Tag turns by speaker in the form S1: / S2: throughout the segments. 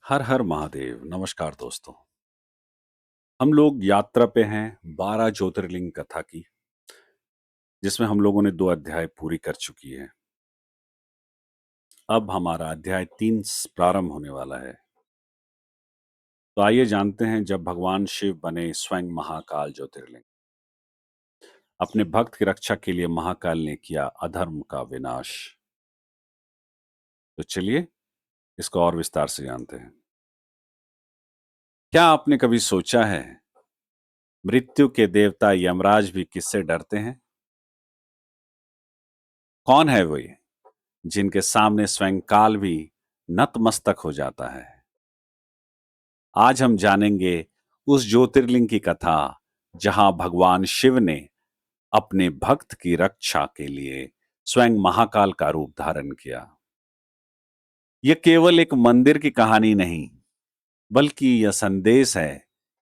S1: हर हर महादेव। नमस्कार दोस्तों। हम लोग यात्रा पे हैं 12 ज्योतिर्लिंग कथा की, जिसमें हम लोगों ने 2 अध्याय पूरी कर चुकी है। अब हमारा अध्याय 3 प्रारंभ होने वाला है। तो आइए जानते हैं, जब भगवान शिव बने स्वयं महाकाल ज्योतिर्लिंग, अपने भक्त की रक्षा के लिए महाकाल ने किया अधर्म का विनाश। तो चलिए इसको और विस्तार से जानते हैं। क्या आपने कभी सोचा है, मृत्यु के देवता यमराज भी किससे डरते हैं? कौन है वो ये जिनके सामने स्वयं काल भी नतमस्तक हो जाता है? आज हम जानेंगे उस ज्योतिर्लिंग की कथा जहां भगवान शिव ने अपने भक्त की रक्षा के लिए स्वयं महाकाल का रूप धारण किया। यह केवल एक मंदिर की कहानी नहीं, बल्कि यह संदेश है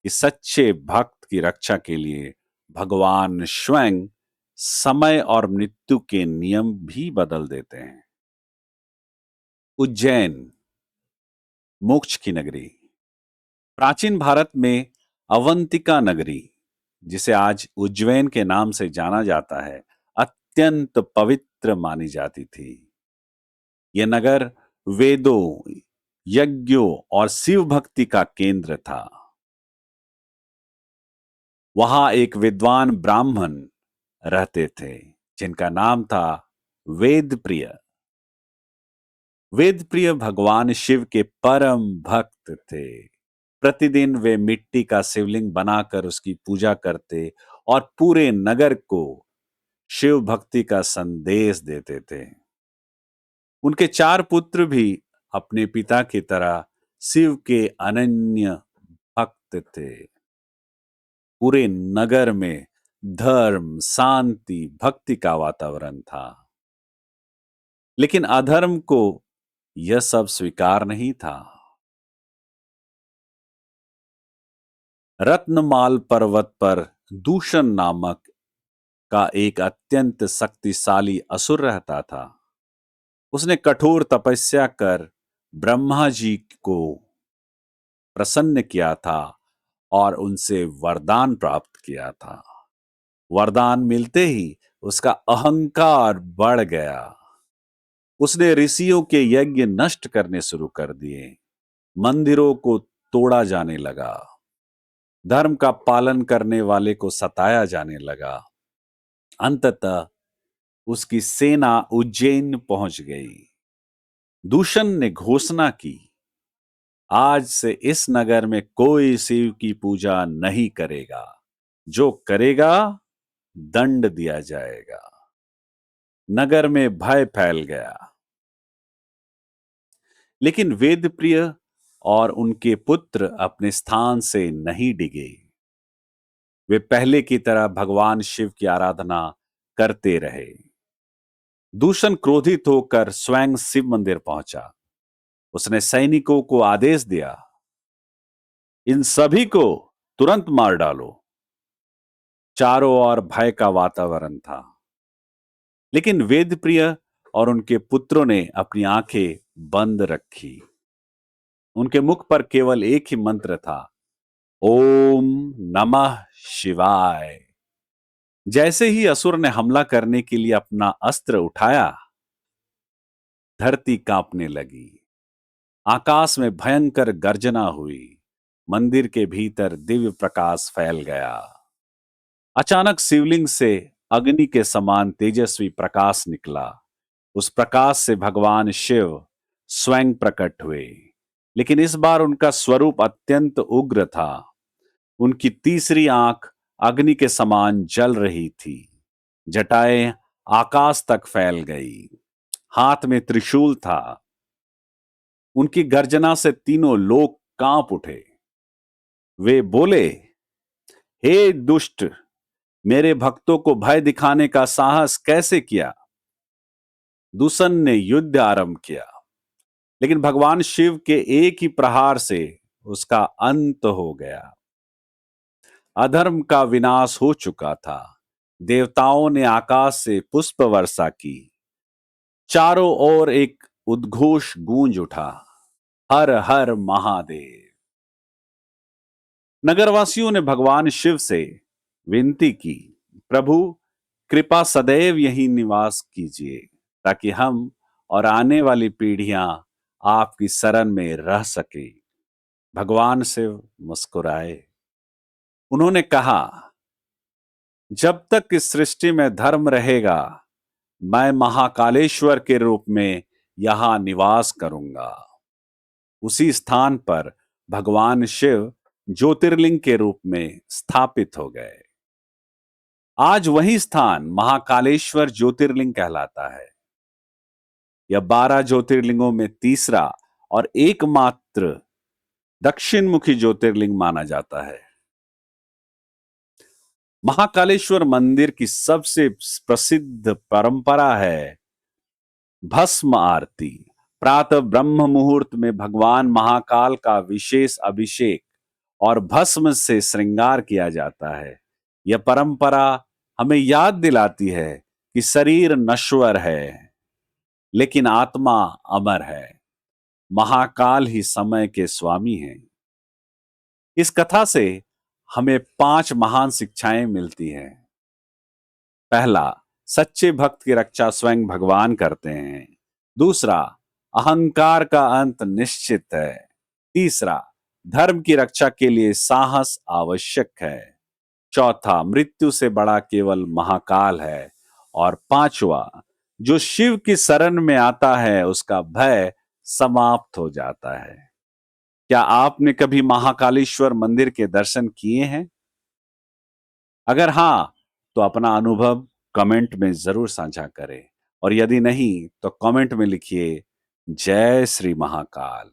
S1: कि सच्चे भक्त की रक्षा के लिए भगवान स्वयं समय और मृत्यु के नियम भी बदल देते हैं। उज्जैन, मोक्ष की नगरी। प्राचीन भारत में अवंतिका नगरी, जिसे आज उज्जैन के नाम से जाना जाता है, अत्यंत पवित्र मानी जाती थी। यह नगर वेदों, यज्ञों और शिव भक्ति का केंद्र था। वहां एक विद्वान ब्राह्मण रहते थे जिनका नाम था वेदप्रिय। वेदप्रिय भगवान शिव के परम भक्त थे। प्रतिदिन वे मिट्टी का शिवलिंग बनाकर उसकी पूजा करते और पूरे नगर को शिव भक्ति का संदेश देते थे। उनके 4 पुत्र भी अपने पिता की तरह शिव के अनन्य भक्त थे। पूरे नगर में धर्म, शांति, भक्ति का वातावरण था। लेकिन अधर्म को यह सब स्वीकार नहीं था। रत्नमाल पर्वत पर दूषण नामक का एक अत्यंत शक्तिशाली असुर रहता था। उसने कठोर तपस्या कर ब्रह्मा जी को प्रसन्न किया था और उनसे वरदान प्राप्त किया था। वरदान मिलते ही उसका अहंकार बढ़ गया। उसने ऋषियों के यज्ञ नष्ट करने शुरू कर दिए। मंदिरों को तोड़ा जाने लगा। धर्म का पालन करने वाले को सताया जाने लगा। अंततः उसकी सेना उज्जैन पहुंच गई। दूषण ने घोषणा की, आज से इस नगर में कोई शिव की पूजा नहीं करेगा। जो करेगा, दंड दिया जाएगा। नगर में भय फैल गया। लेकिन वेदप्रिय और उनके पुत्र अपने स्थान से नहीं डिगे। वे पहले की तरह भगवान शिव की आराधना करते रहे। दूषण क्रोधित होकर स्वयं शिव मंदिर पहुंचा। उसने सैनिकों को आदेश दिया, इन सभी को तुरंत मार डालो। चारों ओर भय का वातावरण था। लेकिन वेदप्रिय और उनके पुत्रों ने अपनी आंखें बंद रखी। उनके मुख पर केवल एक ही मंत्र था, ओम नमः शिवाय। जैसे ही असुर ने हमला करने के लिए अपना अस्त्र उठाया, धरती कांपने लगी। आकाश में भयंकर गर्जना हुई। मंदिर के भीतर दिव्य प्रकाश फैल गया। अचानक शिवलिंग से अग्नि के समान तेजस्वी प्रकाश निकला। उस प्रकाश से भगवान शिव स्वयं प्रकट हुए। लेकिन इस बार उनका स्वरूप अत्यंत उग्र था। उनकी तीसरी आंख अग्नि के समान जल रही थी। जटाएं आकाश तक फैल गई। हाथ में त्रिशूल था। उनकी गर्जना से तीनों लोग कांप उठे। वे बोले, हे दुष्ट, मेरे भक्तों को भय दिखाने का साहस कैसे किया? दूषण ने युद्ध आरंभ किया, लेकिन भगवान शिव के एक ही प्रहार से उसका अंत हो गया। अधर्म का विनाश हो चुका था। देवताओं ने आकाश से पुष्प वर्षा की। चारों ओर एक उद्घोष गूंज उठा। हर हर महादेव। नगरवासियों ने भगवान शिव से विनती की, प्रभु कृपा सदैव यहीं निवास कीजिए, ताकि हम और आने वाली पीढ़ियां आपकी शरण में रह सके। भगवान शिव मुस्कुराए। उन्होंने कहा, जब तक इस सृष्टि में धर्म रहेगा, मैं महाकालेश्वर के रूप में यहां निवास करूंगा। उसी स्थान पर भगवान शिव ज्योतिर्लिंग के रूप में स्थापित हो गए। आज वही स्थान महाकालेश्वर ज्योतिर्लिंग कहलाता है। यह 12 ज्योतिर्लिंगों में तीसरा और एकमात्र दक्षिण मुखी ज्योतिर्लिंग माना जाता है। महाकालेश्वर मंदिर की सबसे प्रसिद्ध परंपरा है भस्म आरती। प्रातः ब्रह्म मुहूर्त में भगवान महाकाल का विशेष अभिषेक और भस्म से श्रृंगार किया जाता है। यह परंपरा हमें याद दिलाती है कि शरीर नश्वर है, लेकिन आत्मा अमर है। महाकाल ही समय के स्वामी हैं। इस कथा से हमें 5 महान शिक्षाएं मिलती हैं। पहला, सच्चे भक्त की रक्षा स्वयं भगवान करते हैं। दूसरा, अहंकार का अंत निश्चित है। तीसरा, धर्म की रक्षा के लिए साहस आवश्यक है। चौथा, मृत्यु से बड़ा केवल महाकाल है। और पांचवा, जो शिव की शरण में आता है उसका भय समाप्त हो जाता है। क्या आपने कभी महाकालेश्वर मंदिर के दर्शन किए हैं? अगर हां, तो अपना अनुभव कमेंट में जरूर साझा करें। और यदि नहीं, तो कमेंट में लिखिए, जय श्री महाकाल।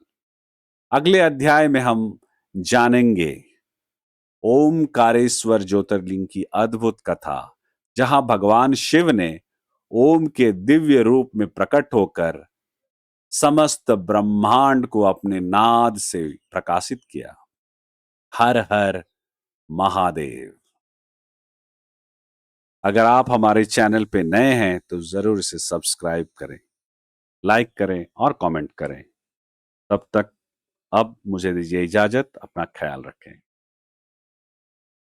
S1: अगले अध्याय में हम जानेंगे ओमकारेश्वर ज्योतिर्लिंग की अद्भुत कथा, जहां भगवान शिव ने ओम के दिव्य रूप में प्रकट होकर समस्त ब्रह्मांड को अपने नाद से प्रकाशित किया। हर हर महादेव। अगर आप हमारे चैनल पे नए हैं तो जरूर इसे सब्सक्राइब करें, लाइक करें और कमेंट करें। तब तक अब मुझे दीजिए इजाजत। अपना ख्याल रखें।